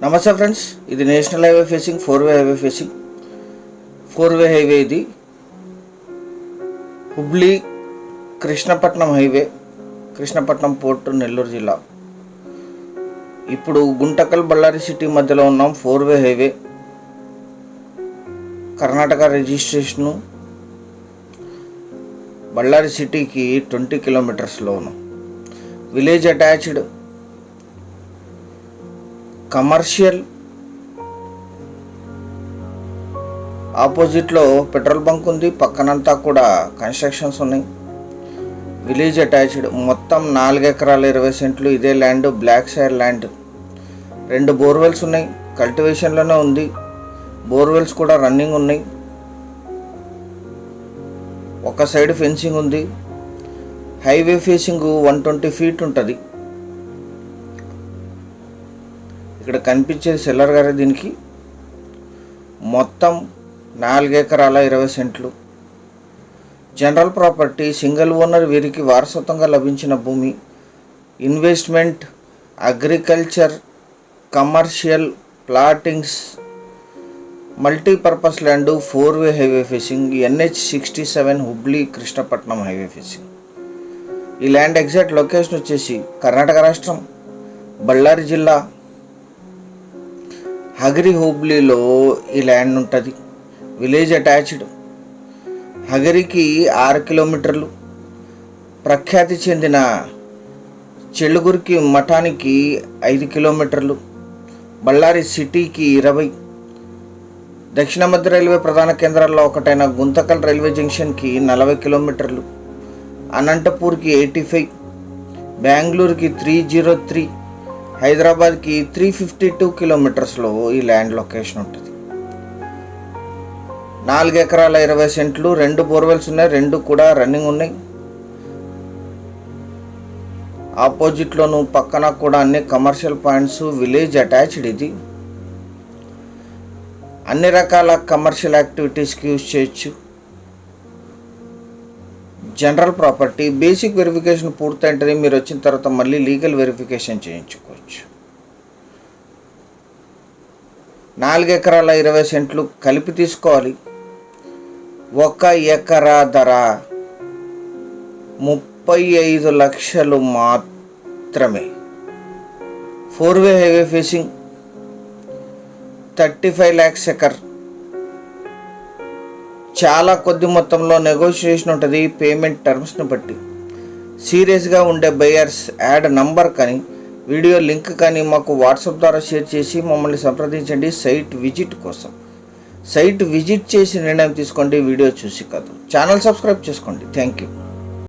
నమస్తే ఫ్రెండ్స్, ఇది national highway facing 4-వే హైవే ఫేసింగ్ 4-వే హైవే. ఇది హుబ్లీ కృష్ణపట్నం హైవే, కృష్ణపట్నం పోర్టు, నెల్లూరు జిల్లా. ఇప్పుడు గుంటకల్ బళ్ళారి సిటీ మధ్యలో ఉన్నాం. 4-వే హైవే, కర్ణాటక రిజిస్ట్రేషను. బళ్ళారి సిటీకి 20 కిలోమీటర్స్లో ఉన్నాం. Village attached, commercial. ఆపోజిట్లో పెట్రోల్ బంక్ ఉంది, పక్కనంతా కూడా కన్స్ట్రక్షన్స్ ఉన్నాయి. విలేజ్ అటాచ్డ్, మొత్తం 4 ఎకరాల 20 సెంట్లు ఇదే ల్యాండ్, బ్లాక్ షైర్ ల్యాండ్. 2 బోర్వెల్స్ ఉన్నాయి, కల్టివేషన్లోనే ఉంది. బోర్వెల్స్ కూడా రన్నింగ్ ఉన్నాయి. ఒక సైడ్ ఫెన్సింగ్ ఉంది. హైవే ఫేసింగ్ 120 ఫీట్ ఉంటుంది. ఇక్కడ కనిపించేది సెల్లర్ గారే. దీనికి మొత్తం 4 ఎకరాల 20 సెంట్లు జనరల్ ప్రాపర్టీ, సింగిల్ ఓనర్. వీరికి వారసత్వంగా లభించిన భూమి. Investment, agriculture, commercial, plottings, multipurpose land. 4-వే highway facing, NH67 Hubli Krishnapatnam highway facing. ఈ ల్యాండ్ ఎగ్జాక్ట్ లొకేషన్ వచ్చేసి కర్ణాటక రాష్ట్రం, బళ్ళారి జిల్లా, హగరి హుబ్లీలో ఈ ల్యాండ్ ఉంటుంది. Village attached. హగరికి 6 కిలోమీటర్లు. ప్రఖ్యాతి చెందిన చెలుగురికి మఠానికి 5 కిలోమీటర్లు. బళ్ళారి సిటీకి 20. దక్షిణ మధ్య రైల్వే ప్రధాన కేంద్రాల్లో ఒకటైన గుంతకల్ రైల్వే జంక్షన్కి 40 కిలోమీటర్లు. అనంతపూర్కి 85, బెంగళూరుకి 303, హైదరాబాద్కి 352 కిలోమీటర్స్లో ఈ ల్యాండ్ లొకేషన్ ఉంటుంది. 4 ఎకరాల 20 సెంట్లు, 2 బోర్వెల్స్ ఉన్నాయి, 2 కూడా రన్నింగ్ ఉన్నాయి. ఆపోజిట్లోను పక్కన కూడా అన్ని కమర్షియల్ పాయింట్స్. Village attached. ఇది అన్ని రకాల కమర్షియల్ యాక్టివిటీస్కి యూజ్ చేయొచ్చు. General property. బేసిక్ వెరిఫికేషన్ పూర్తయింటుంది. మీరు వచ్చిన తర్వాత మళ్ళీ లీగల్ వెరిఫికేషన్ చేయించుకోవచ్చు. 4 ఎకరాల 20 సెంట్లు కలిపి తీసుకోవాలి. 1 ఎకరా ధర 35 లక్షలు మాత్రమే. 4-వే హైవే ఫేసింగ్ 35 lakhs ఎకర్. చాలా కొద్ది మొత్తంలో నెగోషియేషన్ ఉంటుంది పేమెంట్ టర్మ్స్ని బట్టి. సీరియస్గా ఉండే బయర్స్ యాడ్ నంబర్ కానీ వీడియో లింక్ కానీ మాకు వాట్సాప్ ద్వారా షేర్ చేసి మమ్మల్ని సంప్రదించండి సైట్ విజిట్ కోసం. సైట్ విజిట్ చేసి నిర్ణయం తీసుకోండి, వీడియో చూసి కాదు. ఛానల్ సబ్స్క్రైబ్ చేసుకోండి. Thank you.